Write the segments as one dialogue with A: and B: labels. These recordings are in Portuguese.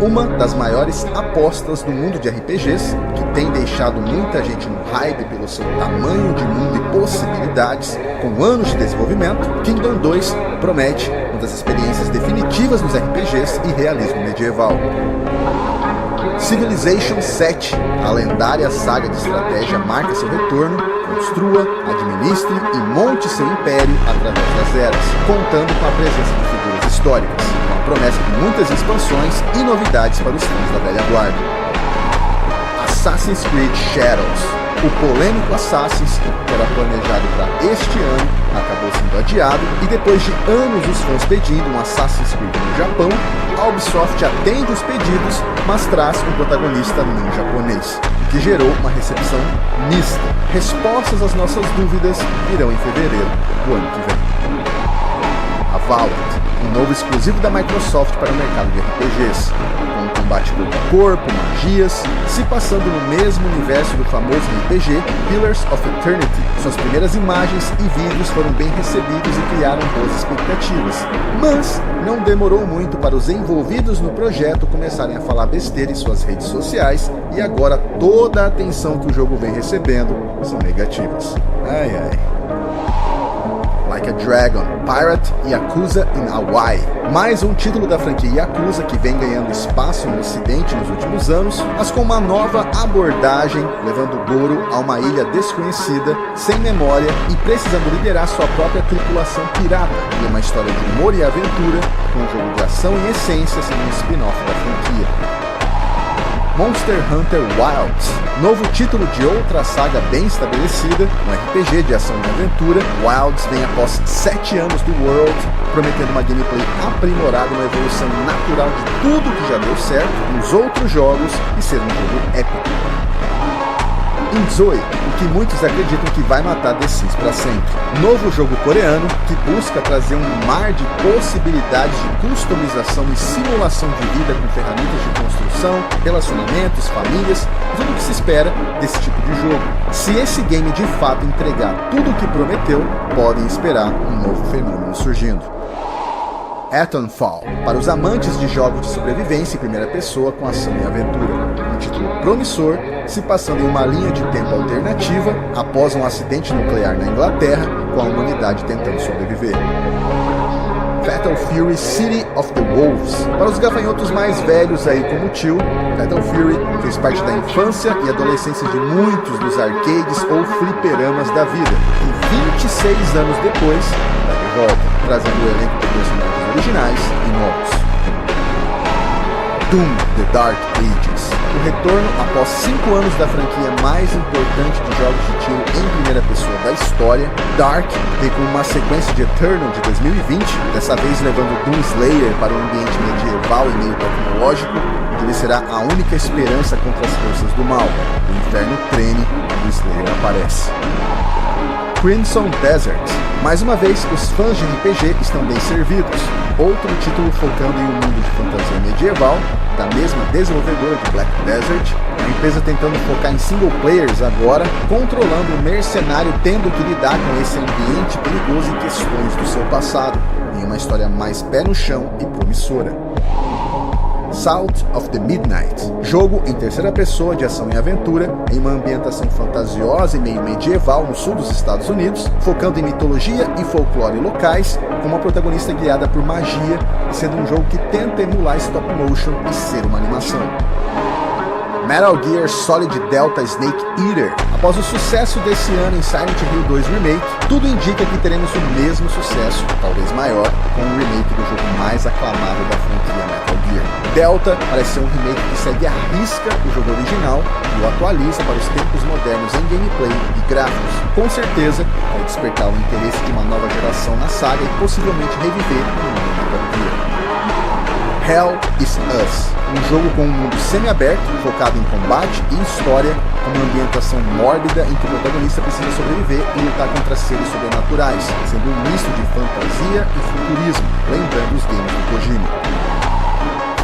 A: Uma das maiores apostas do mundo de RPGs, que tem deixado muita gente no hype pelo seu tamanho de mundo e possibilidades, com anos de desenvolvimento, Kingdom 2 promete uma das experiências definitivas nos RPGs e realismo medieval. Civilization VII, a lendária saga de estratégia, marca seu retorno. Construa, administre e monte seu império através das eras, contando com a presença de figuras históricas, com a promessa de muitas expansões e novidades para os fãs da velha guarda. Assassin's Creed Shadows. O polêmico Assassin's, que era planejado para este ano, acabou sendo adiado, e depois de anos os fãs pedindo um Assassin's Creed no Japão, a Ubisoft atende os pedidos, mas traz um protagonista não japonês, que gerou uma recepção mista. Respostas às nossas dúvidas virão em fevereiro do ano que vem. A Valorant, um novo exclusivo da Microsoft para o mercado de RPGs, com um combate corpo a corpo, magias, se passando no mesmo universo do famoso RPG Pillars of Eternity. Suas primeiras imagens e vídeos foram bem recebidos e criaram boas expectativas, mas não demorou muito para os envolvidos no projeto começarem a falar besteira em suas redes sociais, e agora toda a atenção que o jogo vem recebendo são negativas. Ai ai. Like a Dragon, Pirate Yakuza in Hawaii. Mais um título da franquia Yakuza que vem ganhando espaço no ocidente nos últimos anos, mas com uma nova abordagem, levando Goro a uma ilha desconhecida, sem memória e precisando liderar sua própria tripulação pirata, em uma história de humor e aventura, com um jogo de ação em essência sendo um spin-off da franquia. Monster Hunter Wilds, novo título de outra saga bem estabelecida, um RPG de ação e aventura. Wilds vem após 7 anos do World, prometendo uma gameplay aprimorada e uma evolução natural de tudo que já deu certo nos outros jogos e ser um jogo épico. Inzoi, o que muitos acreditam que vai matar The Sims para sempre. Novo jogo coreano que busca trazer um mar de possibilidades de customização e simulação de vida com ferramentas de construção, relacionamentos, famílias, tudo o que se espera desse tipo de jogo. Se esse game de fato entregar tudo o que prometeu, podem esperar um novo fenômeno surgindo. Titanfall, para os amantes de jogos de sobrevivência em primeira pessoa com ação e aventura. Um título promissor, se passando em uma linha de tempo alternativa após um acidente nuclear na Inglaterra, com a humanidade tentando sobreviver. Fatal Fury City of the Wolves. Para os gafanhotos mais velhos aí como o tio, Fatal Fury fez parte da infância e adolescência de muitos dos arcades ou fliperamas da vida, e 26 anos depois, está de volta, trazendo o elenco de personagens originais e novos. Doom: The Dark Ages. O retorno após 5 anos da franquia mais importante de jogos de tiro em primeira pessoa da história. Dark vem com uma sequência de Eternal de 2020, dessa vez levando Doom Slayer para um ambiente medieval e meio tecnológico, onde ele será a única esperança contra as forças do mal. O inferno treme e o Slayer aparece. Crimson Desert. Mais uma vez, os fãs de RPG estão bem servidos. Outro título focando em um mundo de fantasia medieval, da mesma desenvolvedora de Black Desert, a empresa tentando focar em single players agora, controlando o mercenário tendo que lidar com esse ambiente perigoso e questões do seu passado, em uma história mais pé no chão e promissora. Salt of the Midnight, jogo em terceira pessoa de ação e aventura, em uma ambientação fantasiosa e meio medieval no sul dos Estados Unidos, focando em mitologia e folclore locais, com uma protagonista guiada por magia, e sendo um jogo que tenta emular stop motion e ser uma animação. Metal Gear Solid Delta Snake Eater. Após o sucesso desse ano em Silent Hill 2 Remake, tudo indica que teremos o mesmo sucesso, talvez maior, com o remake do jogo mais aclamado da franquia Metal Gear. Delta parece ser um remake que segue à risca o jogo original e o atualiza para os tempos modernos em gameplay e gráficos. Com certeza, vai despertar o interesse de uma nova geração na saga e possivelmente reviver o nome Metal Gear. Hell is Us, um jogo com um mundo semi-aberto, focado em combate e história, com uma ambientação mórbida em que o protagonista precisa sobreviver e lutar contra seres sobrenaturais, sendo um misto de fantasia e futurismo, lembrando os games do Kojima.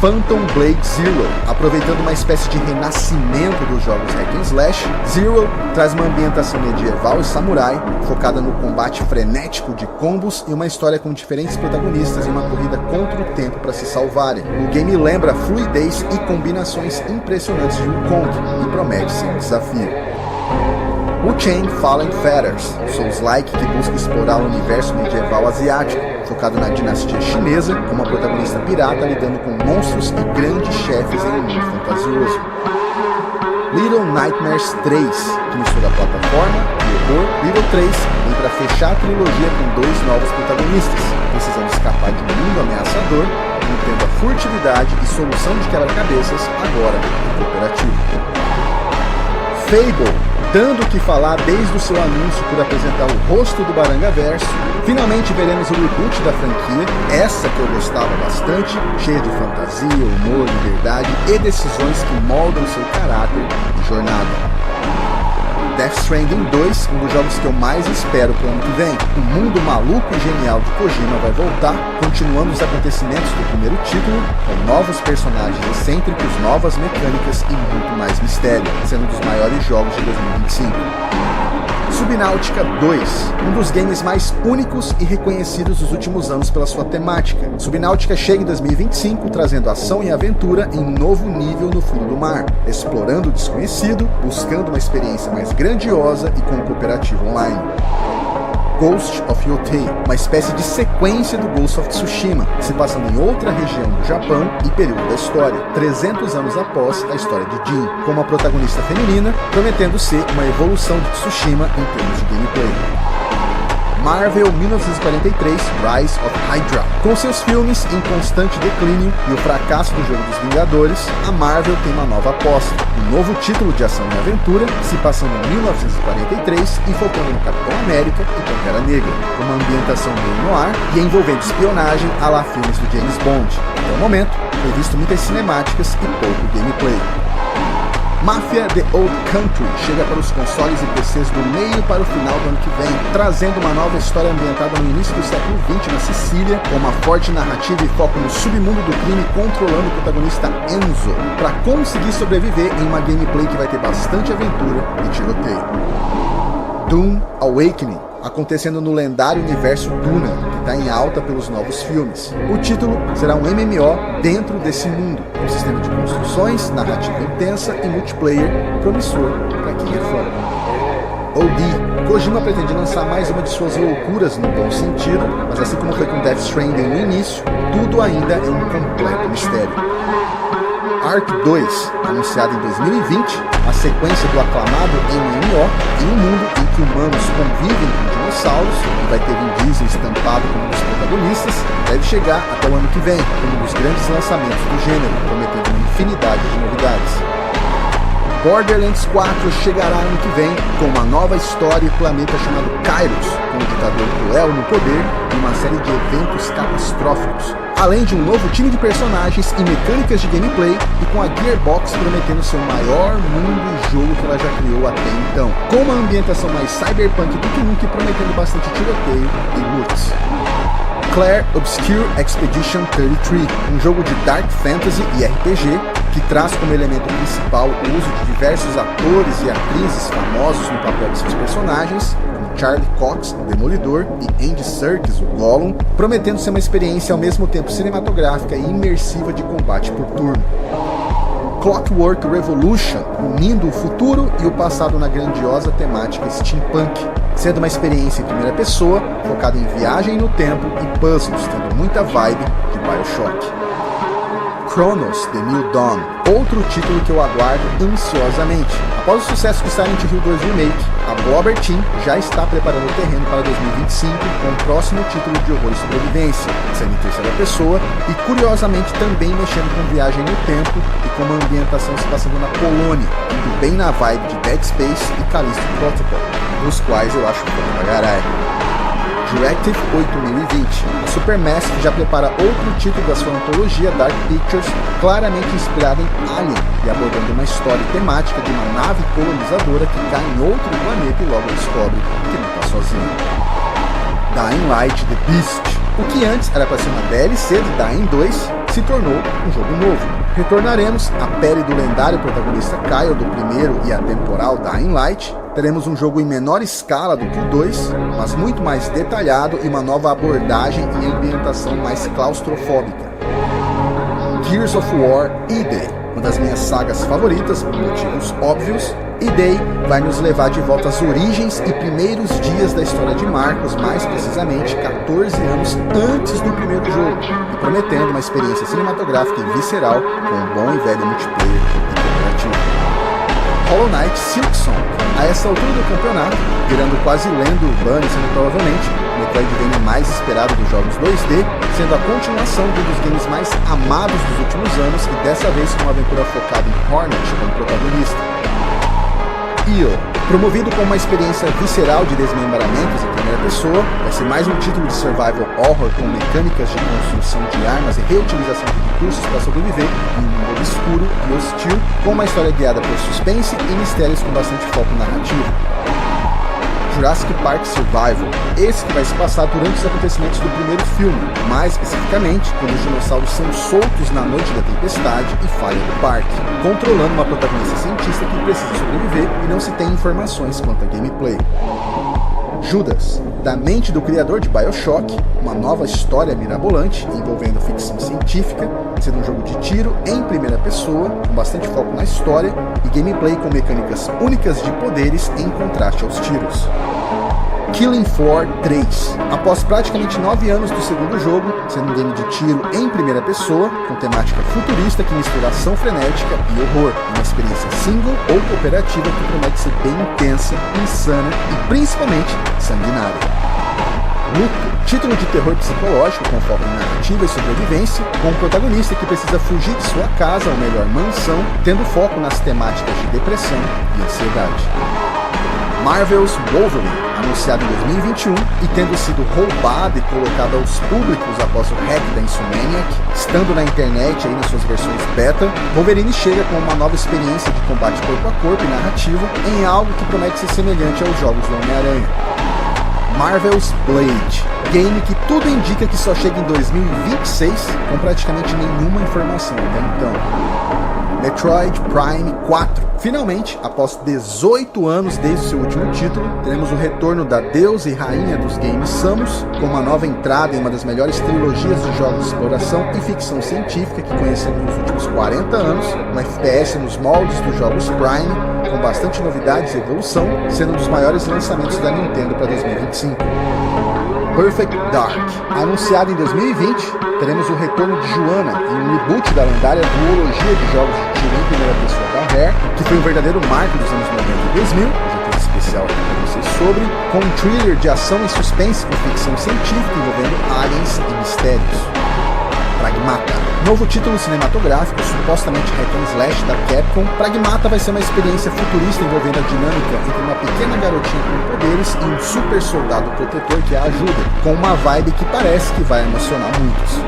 A: Phantom Blade Zero. Aproveitando uma espécie de renascimento dos jogos hack and slash, Zero traz uma ambientação medieval e samurai, focada no combate frenético de combos e uma história com diferentes protagonistas e uma corrida contra o tempo para se salvarem. O game lembra a fluidez e combinações impressionantes de Wukong e promete ser um desafio. Wu-Chain Fallen Fetters, Souls-like que busca explorar o universo medieval asiático, focado na dinastia chinesa, com uma protagonista pirata lidando com monstros e grandes chefes em um mundo fantasioso. Little Nightmares 3, que mistura plataforma e horror. Little 3 vem para fechar a trilogia com 2 novos protagonistas, precisando escapar de um mundo ameaçador, mantendo a furtividade e solução de quebra-cabeças agora em cooperativo. Fable, dando o que falar desde o seu anúncio por apresentar o rosto do Barangaverso, finalmente veremos o reboot da franquia, essa que eu gostava bastante, cheia de fantasia, humor, liberdade e decisões que moldam seu caráter e jornada. Death Stranding 2, um dos jogos que eu mais espero pro ano que vem. O mundo maluco e genial de Kojima vai voltar, continuando os acontecimentos do primeiro título, com novos personagens excêntricos, novas mecânicas e muito mais mistério, sendo um dos maiores jogos de 2025. Subnautica 2, um dos games mais únicos e reconhecidos dos últimos anos pela sua temática. Subnautica chega em 2025, trazendo ação e aventura em novo nível no fundo do mar, explorando o desconhecido, buscando uma experiência mais grandiosa e com um cooperativo online. Ghost of Yotei, uma espécie de sequência do Ghost of Tsushima, se passando em outra região do Japão e período da história, 300 anos após a história de Jin, com uma protagonista feminina, prometendo ser uma evolução de Tsushima em termos de gameplay. Marvel 1943 Rise of Hydra. Com seus filmes em constante declínio e o fracasso do jogo dos Vingadores, a Marvel tem uma nova aposta, um novo título de ação e aventura, se passando em 1943 e focando no Capitão América e Pantera Negra, com uma ambientação meio noir e envolvendo espionagem à la filmes do James Bond. Até o momento, foi visto muitas cinemáticas e pouco gameplay. Mafia The Old Country chega para os consoles e PCs do meio para o final do ano que vem, trazendo uma nova história ambientada no início do século XX na Sicília, com uma forte narrativa e foco no submundo do crime, controlando o protagonista Enzo, para conseguir sobreviver em uma gameplay que vai ter bastante aventura e tiroteio. Doom Awakening, acontecendo no lendário universo Duna, que está em alta pelos novos filmes. O título será um MMO dentro desse mundo, com um sistema de construções, narrativa intensa e multiplayer promissor para quem é fã. OD, Kojima pretende lançar mais uma de suas loucuras no bom sentido, mas assim como foi com Death Stranding no início, tudo ainda é um completo mistério. Ark 2, anunciado em 2020, a sequência do aclamado MMO em um mundo em que humanos convivem com dinossauros e vai ter Vin Diesel estampado como um dos protagonistas, deve chegar até o ano que vem, como um dos grandes lançamentos do gênero, prometendo uma infinidade de novidades. Borderlands 4 chegará ano que vem com uma nova história e planeta chamado Kairos, com um ditador cruel no poder e uma série de eventos catastróficos, além de um novo time de personagens e mecânicas de gameplay, e com a Gearbox prometendo ser o maior mundo e jogo que ela já criou até então, com uma ambientação mais cyberpunk do que nunca e prometendo bastante tiroteio e loots. Clair Obscure Expedition 33, um jogo de Dark Fantasy e RPG, que traz como elemento principal o uso de diversos atores e atrizes famosos no papel de seus personagens, como Charlie Cox, o Demolidor, e Andy Serkis, o Gollum, prometendo ser uma experiência ao mesmo tempo cinematográfica e imersiva de combate por turno. Clockwork Revolution, unindo o futuro e o passado na grandiosa temática steampunk, sendo uma experiência em primeira pessoa, focada em viagem no tempo e puzzles, tendo muita vibe de BioShock. Chronos The New Dawn, outro título que eu aguardo ansiosamente. Após o sucesso de Silent Hill 2 Remake, a Blobber Team já está preparando o terreno para 2025 com o próximo título de horror e sobrevivência, sendo em terceira pessoa e curiosamente também mexendo com viagem no tempo e com uma ambientação se passando na Polônia, indo bem na vibe de Dead Space e Callisto Protocol, dos quais eu acho bom pra caralho. Directive 8020, a Supermassive já prepara outro título da sua antologia Dark Pictures, claramente inspirada em Alien e abordando uma história temática de uma nave colonizadora que cai em outro planeta e logo descobre que não está sozinho. Dying Light The Beast, o que antes era para ser uma DLC de Dying 2, se tornou um jogo novo. Retornaremos à pele do lendário protagonista Kyle do primeiro e atemporal Dying Light. Teremos um jogo em menor escala do que o 2, mas muito mais detalhado e uma nova abordagem e ambientação mais claustrofóbica. Gears of War E-Day, uma das minhas sagas favoritas por motivos óbvios. E-Day vai nos levar de volta às origens e primeiros dias da história de Marcos, mais precisamente 14 anos antes do primeiro jogo, e prometendo uma experiência cinematográfica e visceral com um bom e velho multiplayer e cooperativo. Hollow Knight Silksong, a essa altura do campeonato, virando quase lenda urbana e sendo provavelmente o Metroidvania mais esperado dos jogos 2D, sendo a continuação de um dos games mais amados dos últimos anos e dessa vez com uma aventura focada em Hornet como protagonista. EO, promovido com uma experiência visceral de desmembramentos em primeira pessoa, vai ser mais um título de survival horror com mecânicas de construção de armas e reutilização de recursos para sobreviver em um mundo obscuro e hostil, com uma história guiada por suspense e mistérios com bastante foco narrativo. Jurassic Park Survival, esse que vai se passar durante os acontecimentos do primeiro filme, mais especificamente quando os dinossauros são soltos na noite da tempestade e falha do parque, controlando uma protagonista cientista que precisa sobreviver e não se tem informações quanto a gameplay. Judas, da mente do criador de BioShock, uma nova história mirabolante envolvendo ficção científica, sendo um jogo de tiro em primeira pessoa, com bastante foco na história e gameplay com mecânicas únicas de poderes em contraste aos tiros. Killing Floor 3. Após praticamente 9 anos do segundo jogo, sendo um game de tiro em primeira pessoa, com temática futurista que mistura ação frenética e horror, uma experiência single ou cooperativa que promete ser bem intensa, insana e principalmente sanguinária. Luto, título de terror psicológico com foco em narrativa e sobrevivência, com um protagonista que precisa fugir de sua casa, ou melhor, mansão, tendo foco nas temáticas de depressão e ansiedade. Marvel's Wolverine, anunciado em 2021 e tendo sido roubado e colocado aos públicos após o hack da Insomniac, estando na internet aí nas suas versões beta, Wolverine chega com uma nova experiência de combate corpo a corpo e narrativo em algo que promete ser semelhante aos jogos do Homem-Aranha. Marvel's Blade, game que tudo indica que só chega em 2026, com praticamente nenhuma informação até então. Metroid Prime 4. Finalmente, após 18 anos desde o seu último título, teremos o retorno da deusa e rainha dos games Samus, com uma nova entrada em uma das melhores trilogias de jogos de exploração e ficção científica que conhecemos nos últimos 40 anos, um FPS nos moldes dos jogos Prime, com bastante novidades e evolução, sendo um dos maiores lançamentos da Nintendo para 2025. Perfect Dark. Anunciado em 2020, teremos o retorno de Joanna em um reboot da lendária duologia de jogos de tiro em primeira pessoa da Rare, que foi um verdadeiro marco dos anos 90 e 2000, já fiz especial aqui para vocês sobre, com um thriller de ação e suspense com ficção científica envolvendo aliens e mistérios. Pragmata. Novo título cinematográfico, supostamente hack and slash da Capcom, Pragmata vai ser uma experiência futurista envolvendo a dinâmica entre uma pequena garotinha com poderes e um super soldado protetor que a ajuda, com uma vibe que parece que vai emocionar muitos.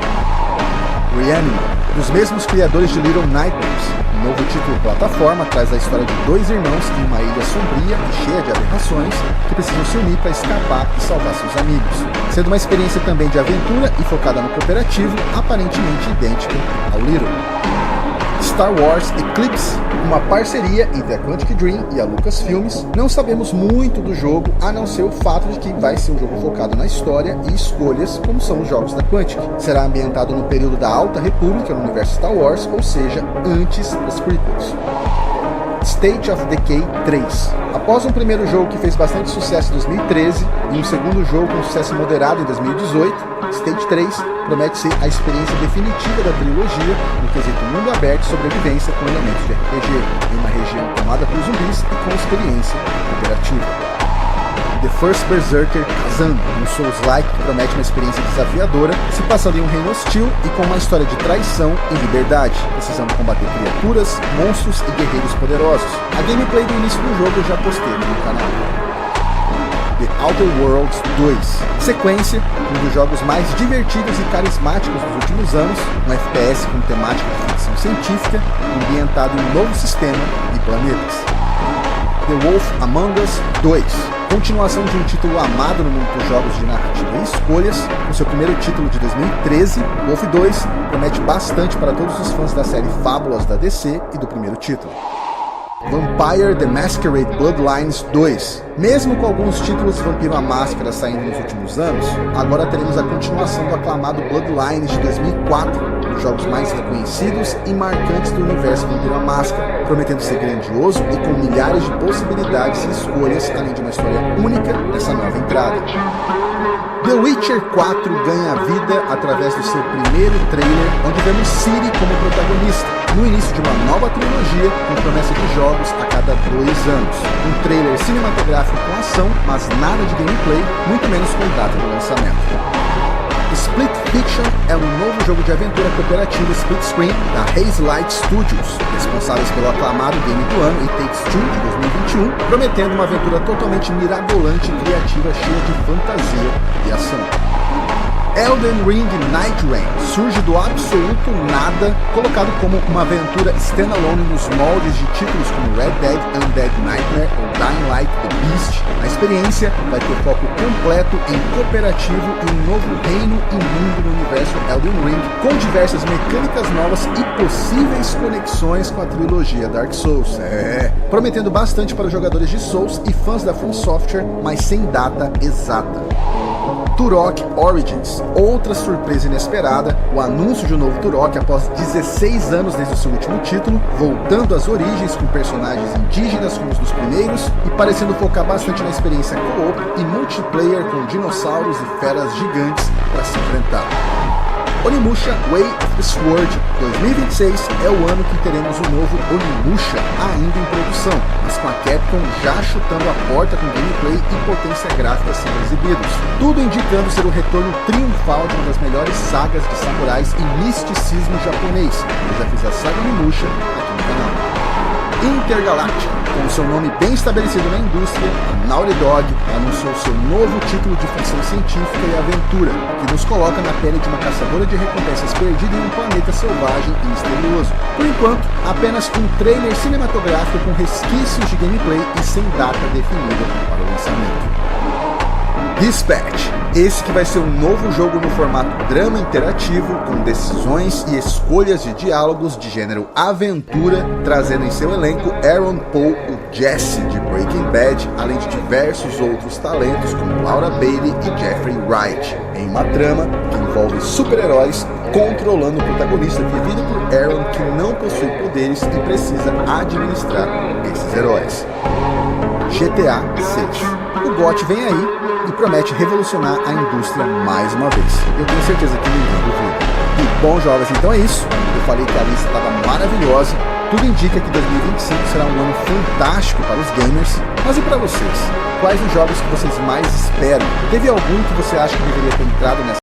A: Reanimal. Dos mesmos criadores de Little Nightmares, o novo título plataforma traz a história de dois irmãos em uma ilha sombria e cheia de aberrações que precisam se unir para escapar e salvar seus amigos, sendo uma experiência também de aventura e focada no cooperativo, aparentemente idêntica ao Little. Star Wars Eclipse, uma parceria entre a Quantic Dream e a Lucasfilmes. Não sabemos muito do jogo, a não ser o fato de que vai ser um jogo focado na história e escolhas, como são os jogos da Quantic. Será ambientado no período da Alta República no universo Star Wars, ou seja, antes das prequels. State of Decay 3. Após um primeiro jogo que fez bastante sucesso em 2013 e um segundo jogo com sucesso moderado em 2018, State 3 promete ser a experiência definitiva da trilogia no quesito mundo aberto e sobrevivência com elementos de RPG, em uma região tomada por zumbis e com experiência cooperativa. The First Berserker Kazan, um Souls-like que promete uma experiência desafiadora, se passando em um reino hostil e com uma história de traição e liberdade, precisando combater criaturas, monstros e guerreiros poderosos. A gameplay do início do jogo eu já postei no canal. The Outer Worlds 2, sequência, um dos jogos mais divertidos e carismáticos dos últimos anos, um FPS com temática de ficção científica, ambientado em um novo sistema e planetas. The Wolf Among Us 2. Continuação de um título amado no mundo dos jogos de narrativa e escolhas, com seu primeiro título de 2013, Wolf 2 promete bastante para todos os fãs da série Fábulas da DC e do primeiro título. Vampire The Masquerade Bloodlines 2. Mesmo com alguns títulos de Vampiro à Máscara saindo nos últimos anos, agora teremos a continuação do aclamado Bloodlines de 2004, um dos jogos mais reconhecidos e marcantes do universo Vampiro à Máscara, prometendo ser grandioso e com milhares de possibilidades e escolhas, além de uma história única nessa nova entrada. The Witcher 4 ganha vida através do seu primeiro trailer, onde vemos Ciri como protagonista, no início de uma nova trilogia com promessa de jogos a cada 2 anos. Um trailer cinematográfico com ação, mas nada de gameplay, muito menos com data de lançamento. Split Fiction é um novo jogo de aventura cooperativa split screen da Haze Light Studios, responsáveis pelo aclamado Game do Ano It Takes Two de 2021, prometendo uma aventura totalmente mirabolante e criativa, cheia de fantasia e ação. Elden Ring Night Rain surge do absoluto nada, colocado como uma aventura standalone nos moldes de títulos como Red Dead Undead Nightmare ou Dying Light The Beast. A experiência vai ter foco completo em cooperativo e um novo reino e mundo no universo Elden Ring, com diversas mecânicas novas e possíveis conexões com a trilogia Dark Souls. Prometendo bastante para os jogadores de Souls e fãs da From Software, mas sem data exata. Turok Origins, outra surpresa inesperada, o anúncio de um novo Turok após 16 anos desde o seu último título, voltando às origens com personagens indígenas como os dos primeiros e parecendo focar bastante na experiência co-op e multiplayer com dinossauros e feras gigantes para se enfrentar. Onimusha Way of the Sword 2026 é o ano que teremos o novo Onimusha ainda em produção, mas com a Capcom já chutando a porta com gameplay e potência gráfica sendo exibidos. Tudo indicando ser o retorno triunfal de uma das melhores sagas de samurais e misticismo japonês. Eu já fiz a saga Onimusha aqui no canal. Intergalactic, com seu nome bem estabelecido na indústria, a Naughty Dog anunciou seu novo título de ficção científica e aventura, que nos coloca na pele de uma caçadora de recompensas perdida em um planeta selvagem e misterioso. Por enquanto, apenas um trailer cinematográfico com resquícios de gameplay e sem data definida para o lançamento. Dispatch, esse que vai ser um novo jogo no formato drama interativo, com decisões e escolhas de diálogos de gênero aventura, trazendo em seu elenco Aaron Paul, o Jesse de Breaking Bad, além de diversos outros talentos como Laura Bailey e Jeffrey Wright, em uma trama que envolve super-heróis controlando o protagonista vivido por Aaron, que não possui poderes e precisa administrar esses heróis. GTA 6. O GOT vem aí e promete revolucionar a indústria mais uma vez. Eu tenho certeza que ninguém duvida. E bom, jovens, então é isso. Eu falei que a lista estava maravilhosa. Tudo indica que 2025 será um ano fantástico para os gamers. Mas e para vocês? Quais os jogos que vocês mais esperam? Teve algum que você acha que deveria ter entrado nessa